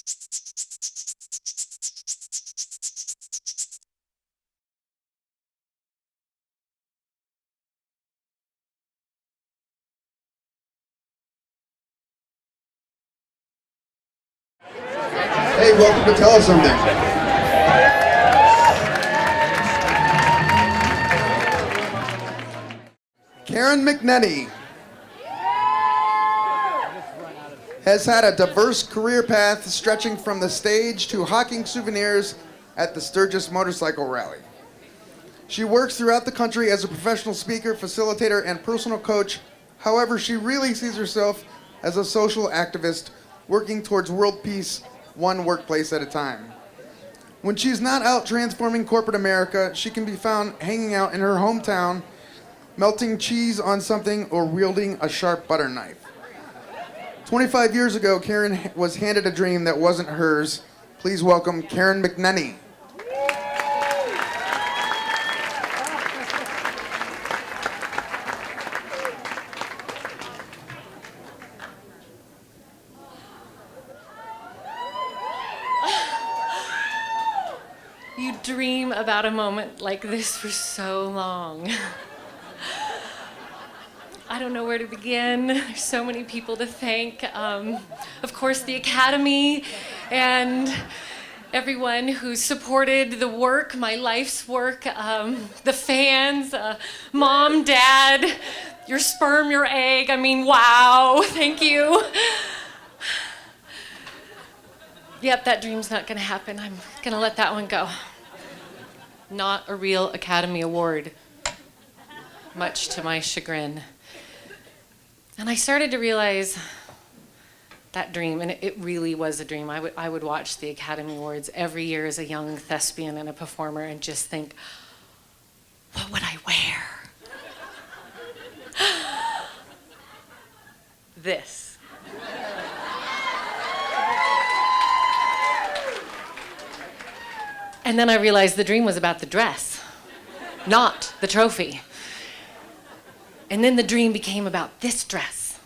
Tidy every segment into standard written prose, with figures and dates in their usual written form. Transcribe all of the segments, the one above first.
Hey, welcome to Tell Us Something. Karen McNenny has had a diverse career path stretching from the stage to hawking souvenirs at the Sturgis Motorcycle Rally. She works throughout the country as a professional speaker, facilitator, and personal coach. However, she really sees herself as a social activist working towards world peace, one workplace at a time. When she's not out transforming corporate America, she can be found hanging out in her hometown, melting cheese on something or wielding a sharp butter knife. 25 years ago, Karen was handed a dream that wasn't hers. Please welcome Karen McNenny. You dream about a moment like this for so long. I don't know where to begin. There's so many people to thank. Of course, the Academy and everyone who supported the work, my life's work, the fans, Mom, Dad, your sperm, your egg. I mean, wow, thank you. Yep, that dream's not gonna happen. I'm gonna let that one go. Not a real Academy Award, much to my chagrin. And I started to realize that dream, and it really was a dream. I would watch the Academy Awards every year as a young thespian and a performer and just think, what would I wear? This. And then I realized the dream was about the dress, not the trophy. And then the dream became about this dress.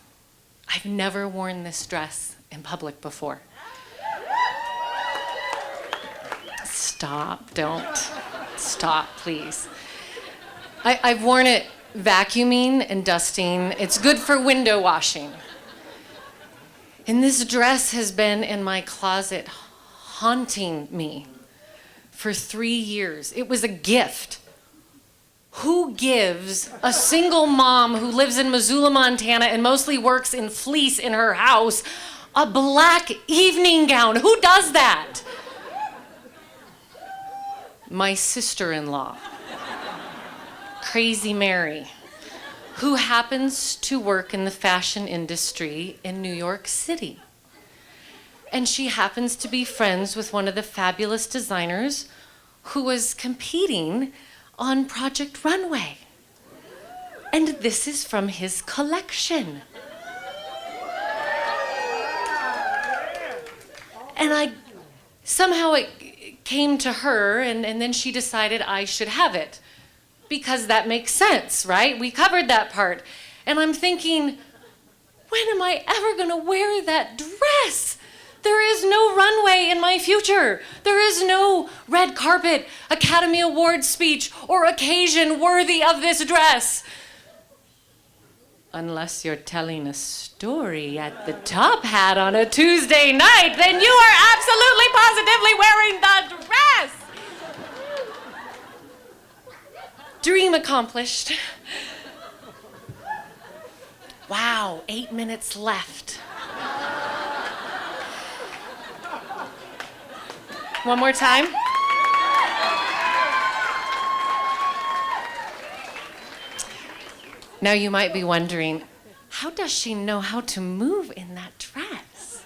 I've never worn this dress in public before. Stop, don't. Stop, please. I've worn it vacuuming and dusting. It's good for window washing. And this dress has been in my closet haunting me for 3 years. It was a gift. Who gives a single mom who lives in Missoula, Montana and mostly works in fleece in her house a black evening gown? Who does that? My sister-in-law, Crazy Mary, who happens to work in the fashion industry in New York City. And she happens to be friends with one of the fabulous designers who was competing on Project Runway. And this is from his collection. And somehow it came to her, and then she decided I should have it. Because that makes sense, right? We covered that part. And I'm thinking, when am I ever gonna wear that dress? There is no runway in my future. There is no red carpet, Academy Award speech, or occasion worthy of this dress. Unless you're telling a story at the Top Hat on a Tuesday night, then you are absolutely positively wearing the dress. Dream accomplished. Wow, 8 minutes left. One more time. Now you might be wondering, how does she know how to move in that dress?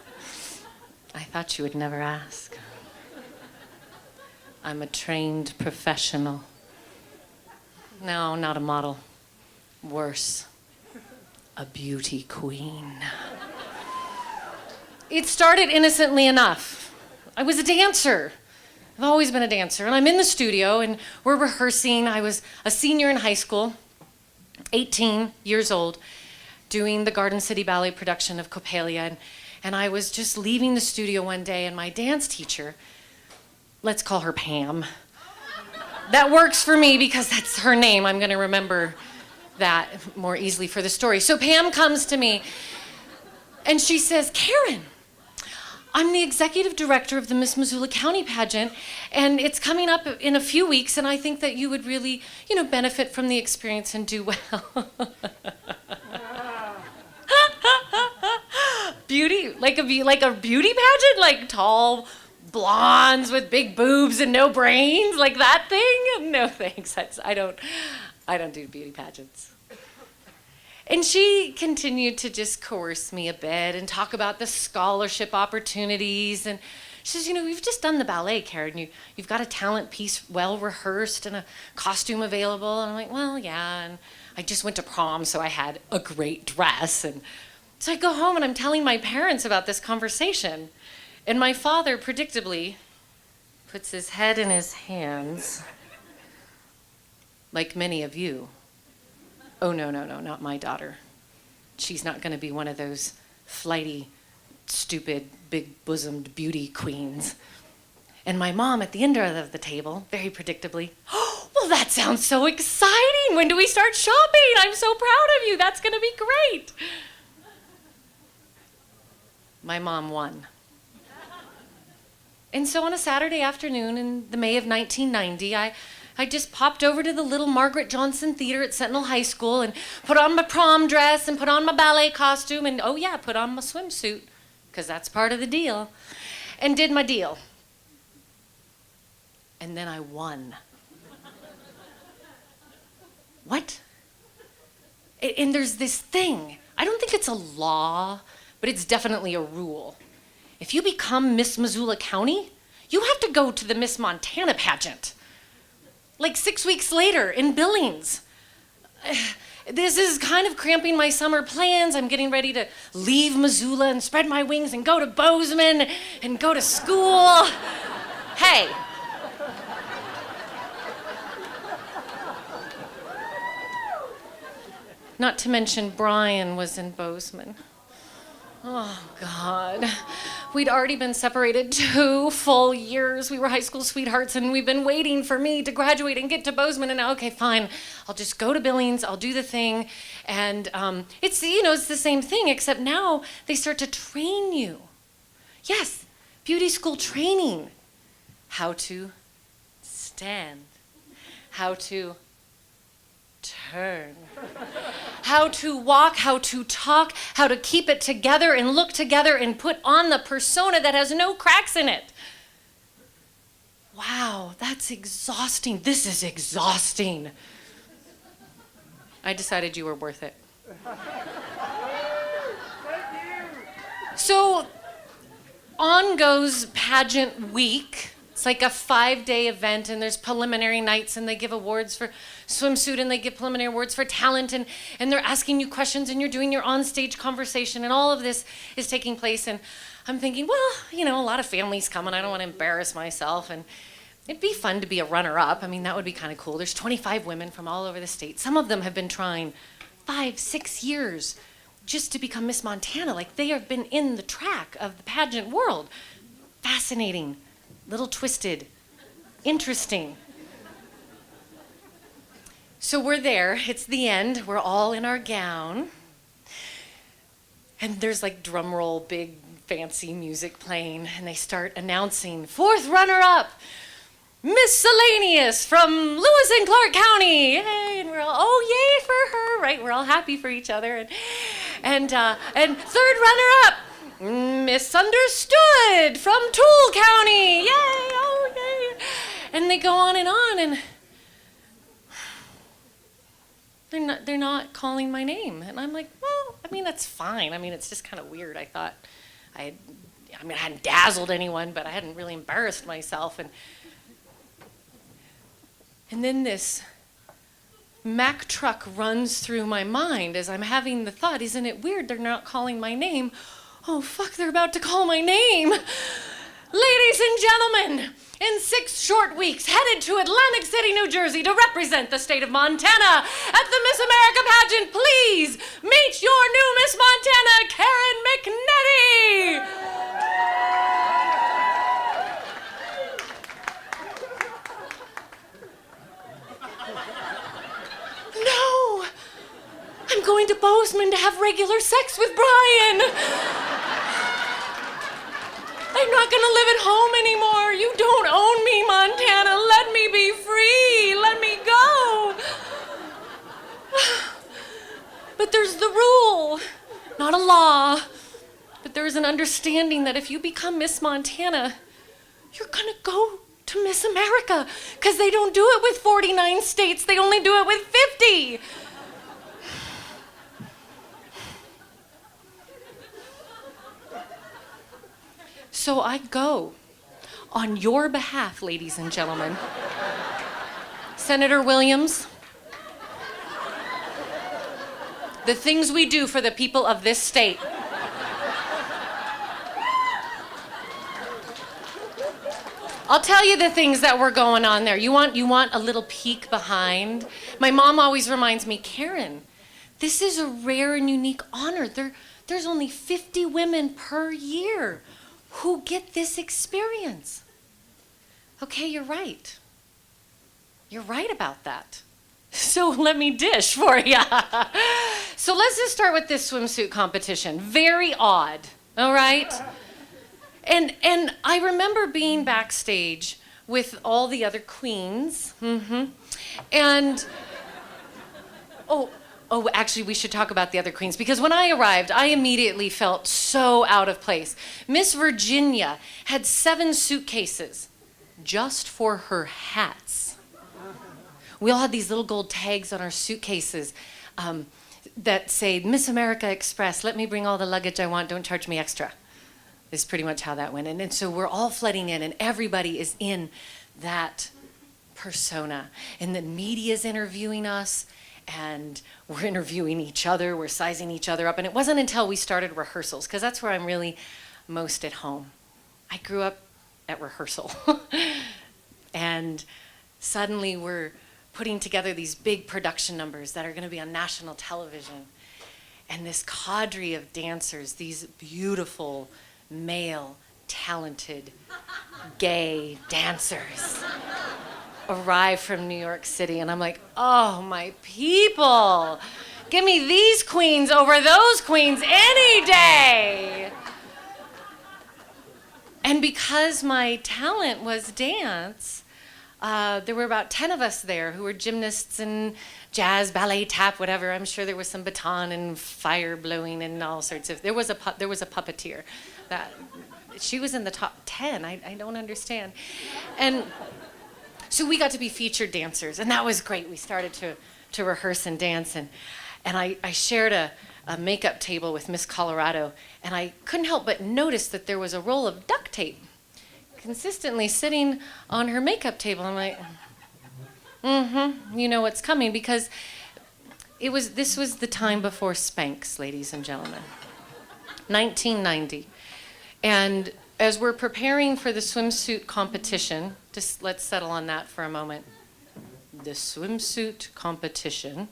I thought you would never ask. I'm a trained professional. No, not a model. Worse, a beauty queen. It started innocently enough. I was a dancer. I've always been a dancer. And I'm in the studio and we're rehearsing. I was a senior in high school, 18 years old, doing the Garden City Ballet production of Coppelia. And I was just leaving the studio one day, and my dance teacher, let's call her Pam. That works for me because that's her name. I'm going to remember that more easily for the story. So Pam comes to me, and she says, Karen, I'm the executive director of the Miss Missoula County pageant, and it's coming up in a few weeks, and I think that you would really, benefit from the experience and do well. Beauty, like a beauty pageant, like tall blondes with big boobs and no brains, like that thing? No thanks. I don't do beauty pageants. And she continued to just coerce me a bit and talk about the scholarship opportunities. And she says, we've just done the ballet, Karen. You've got a talent piece well rehearsed and a costume available. And I'm like, well, yeah. And I just went to prom, so I had a great dress. And so I go home and I'm telling my parents about this conversation. And my father, predictably, puts his head in his hands, like many of you. Oh, no, not my daughter. She's not going to be one of those flighty, stupid, big-bosomed beauty queens. And my mom at the end of the table, very predictably, oh, well, that sounds so exciting. When do we start shopping? I'm so proud of you. That's going to be great. My mom won. And so on a Saturday afternoon in the May of 1990, I just popped over to the little Margaret Johnson Theater at Sentinel High School and put on my prom dress and put on my ballet costume and, oh yeah, put on my swimsuit, because that's part of the deal, and did my deal. And then I won. What? And there's this thing. I don't think it's a law, but it's definitely a rule. If you become Miss Missoula County, you have to go to the Miss Montana pageant. Like 6 weeks later in Billings. This is kind of cramping my summer plans. I'm getting ready to leave Missoula and spread my wings and go to Bozeman and go to school. Hey. Not to mention Brian was in Bozeman. Oh, God. We'd already been separated 2 full years. We were high school sweethearts, and we've been waiting for me to graduate and get to Bozeman. And now, okay, fine. I'll just go to Billings. I'll do the thing. And it's the same thing, except now they start to train you. Yes, beauty school training. How to stand. How to turn. How to walk, how to talk, how to keep it together and look together and put on the persona that has no cracks in it. Wow, that's exhausting. This is exhausting. I decided you were worth it. So on goes pageant week. It's like a 5-day event, and there's preliminary nights, and they give awards for swimsuit, and they give preliminary awards for talent, and they're asking you questions, and you're doing your on-stage conversation, and all of this is taking place. And I'm thinking, well, a lot of families coming. I don't want to embarrass myself, and it'd be fun to be a runner-up. I mean, that would be kind of cool. There's 25 women from all over the state. Some of them have been trying 5-6 years just to become Miss Montana. Like, they have been in the track of the pageant world. Fascinating. Little twisted, interesting. So we're there, it's the end, we're all in our gown. And there's like drum roll, big fancy music playing, and they start announcing 4th runner-up, Miscellaneous from Lewis and Clark County. Yay, and we're all, oh yay for her, right? We're all happy for each other. And 3rd runner-up, Misunderstood from Toole County. Yay, oh yay. And they go on, and they're not calling my name. And I'm like, well, I mean, that's fine. I mean, it's just kind of weird. I thought I hadn't dazzled anyone, but I hadn't really embarrassed myself. And then this Mack truck runs through my mind as I'm having the thought, isn't it weird they're not calling my name? Oh, fuck, they're about to call my name. Ladies and gentlemen, in 6 short weeks, headed to Atlantic City, New Jersey to represent the state of Montana at the Miss America pageant, please meet your new Miss Montana, Karen McNenny. going to Bozeman to have regular sex with Brian. I'm not gonna live at home anymore. You don't own me, Montana. Let me be free. Let me go. But there's the rule, not a law. But there's an understanding that if you become Miss Montana, you're gonna go to Miss America, because they don't do it with 49 states. They only do it with 50. So I go on your behalf, ladies and gentlemen. Senator Williams, the things we do for the people of this state. I'll tell you the things that were going on there. You want a little peek behind? My mom always reminds me, Karen, this is a rare and unique honor. There's only 50 women per year who get this experience. Okay, you're right. You're right about that. So let me dish for you. So let's just start with this swimsuit competition. Very odd, all right? And I remember being backstage with all the other queens. And, actually, we should talk about the other queens, because when I arrived, I immediately felt so out of place. Miss Virginia had 7 suitcases just for her hats. We all had these little gold tags on our suitcases that say, Miss America Express, let me bring all the luggage I want, don't charge me extra. Is pretty much how that went. And so we're all flooding in, and everybody is in that persona. And the media's interviewing us, and we're interviewing each other, we're sizing each other up. And it wasn't until we started rehearsals, because that's where I'm really most at home. I grew up at rehearsal. And suddenly we're putting together these big production numbers that are going to be on national television. And this cadre of dancers, these beautiful, male, talented, gay dancers arrive from New York City, and I'm like, oh, my people, give me these queens over those queens any day. And because my talent was dance, there were about 10 of us there who were gymnasts and jazz, ballet, tap, whatever. I'm sure there was some baton and fire blowing and all sorts of. There was a puppeteer. That she was in the top 10. I don't understand. And so we got to be featured dancers, and that was great. We started to rehearse and dance, and I shared a makeup table with Miss Colorado, and I couldn't help but notice that there was a roll of duct tape consistently sitting on her makeup table. I'm like, you know what's coming, because this was the time before Spanx, ladies and gentlemen. 1990. And as we're preparing for the swimsuit competition, just let's settle on that for a moment. The swimsuit competition.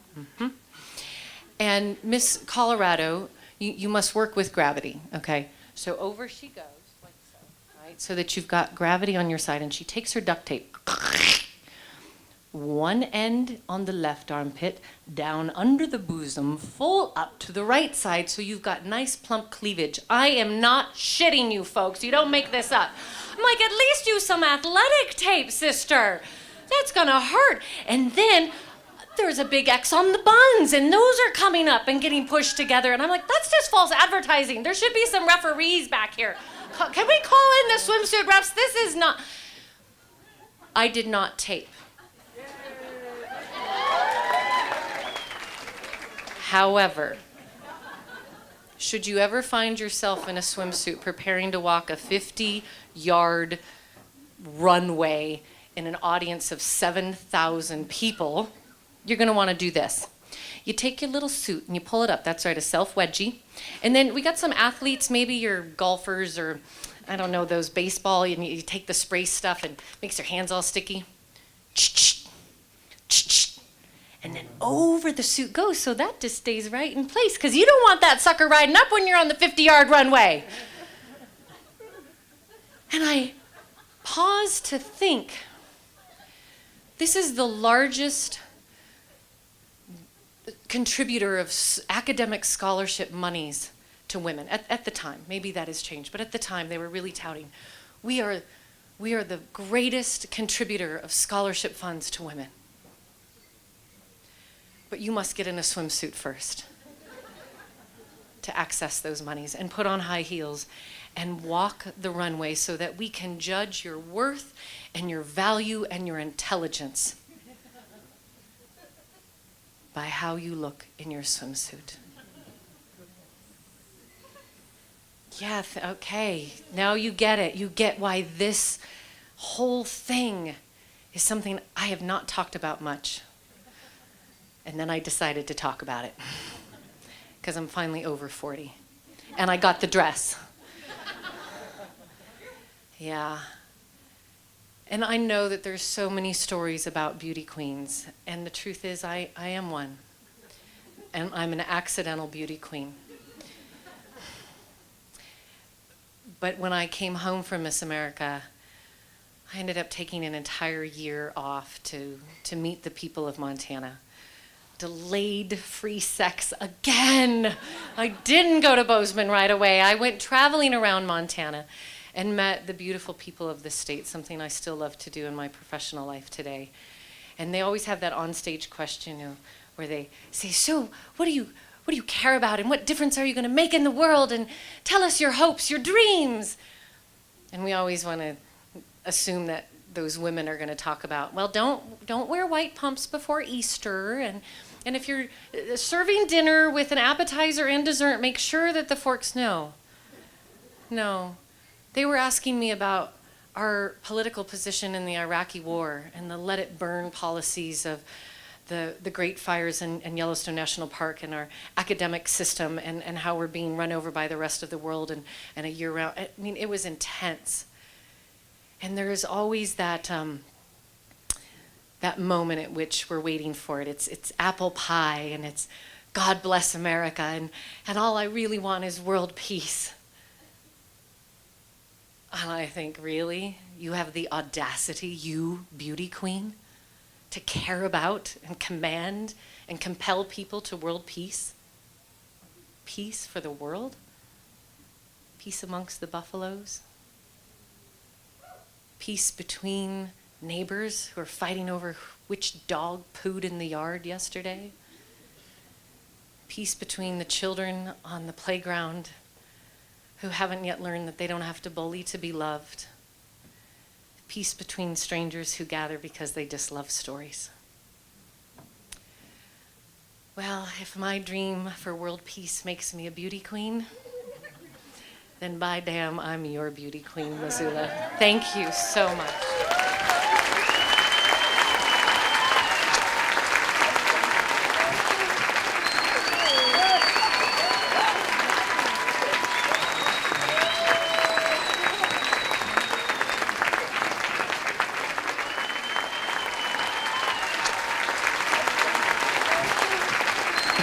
And Miss Colorado, you must work with gravity, okay? So over she goes, like so, right? So that you've got gravity on your side, and she takes her duct tape. One end on the left armpit, down under the bosom, full up to the right side, so you've got nice plump cleavage. I am not shitting you, folks. You don't make this up. I'm like, at least use some athletic tape, sister. That's gonna hurt. And then there's a big X on the buns, and those are coming up and getting pushed together. And I'm like, that's just false advertising. There should be some referees back here. Can we call in the swimsuit refs? This is not. I did not tape. However, should you ever find yourself in a swimsuit preparing to walk a 50-yard runway in an audience of 7,000 people, you're going to want to do this. You take your little suit and you pull it up. That's right, a self-wedgie. And then we got some athletes, maybe you're golfers or, I don't know, those baseball, and you take the spray stuff and makes your hands all sticky. And then over the suit goes, so that just stays right in place, because you don't want that sucker riding up when you're on the 50-yard runway. And I paused to think, this is the largest contributor of academic scholarship monies to women at the time. Maybe that has changed, but at the time they were really touting, we are the greatest contributor of scholarship funds to women. But you must get in a swimsuit first to access those monies, and put on high heels and walk the runway so that we can judge your worth and your value and your intelligence by how you look in your swimsuit. Yeah, okay, now you get it. You get why this whole thing is something I have not talked about much. And then I decided to talk about it because I'm finally over 40. And I got the dress. Yeah. And I know that there's so many stories about beauty queens. And the truth is, I am one. And I'm an accidental beauty queen. But when I came home from Miss America, I ended up taking an entire year off to meet the people of Montana. Delayed free sex again. I didn't go to Bozeman right away. I went traveling around Montana and met the beautiful people of the state, something I still love to do in my professional life today. And they always have that onstage question, where they say, so what do you care about, and what difference are you going to make in the world, and tell us your hopes, your dreams. And we always want to assume that those women are going to talk about, well, don't wear white pumps before Easter, and if you're serving dinner with an appetizer and dessert, make sure that the forks know. No. They were asking me about our political position in the Iraqi war and the let it burn policies of the great fires in Yellowstone National Park, and our academic system, and how we're being run over by the rest of the world and a year round. I mean, it was intense. And there is always that moment at which we're waiting for it. It's apple pie, and it's God bless America, and all I really want is world peace. And I think, really? You have the audacity, you beauty queen, to care about and command and compel people to world peace? Peace for the world? Peace amongst the buffaloes? Peace between neighbors who are fighting over which dog pooed in the yard yesterday? Peace between the children on the playground who haven't yet learned that they don't have to bully to be loved? Peace between strangers who gather because they just love stories? Well, if my dream for world peace makes me a beauty queen, then by damn, I'm your beauty queen, Missoula. Thank you so much.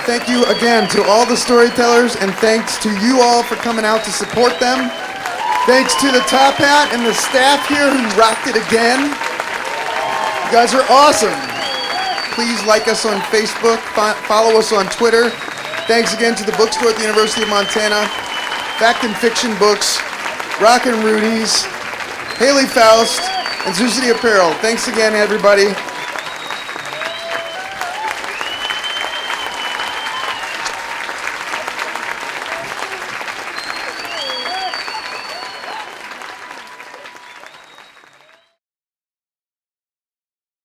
Thank you again to all the storytellers, and thanks to you all for coming out to support them. Thanks to the Top Hat and the staff here who rocked it again. You guys are awesome. Please like us on Facebook, follow us on Twitter. Thanks again to the bookstore at the University of Montana, Fact and Fiction Books, Rockin' Rudy's, Haley Faust, and Zoo City Apparel. Thanks again, everybody.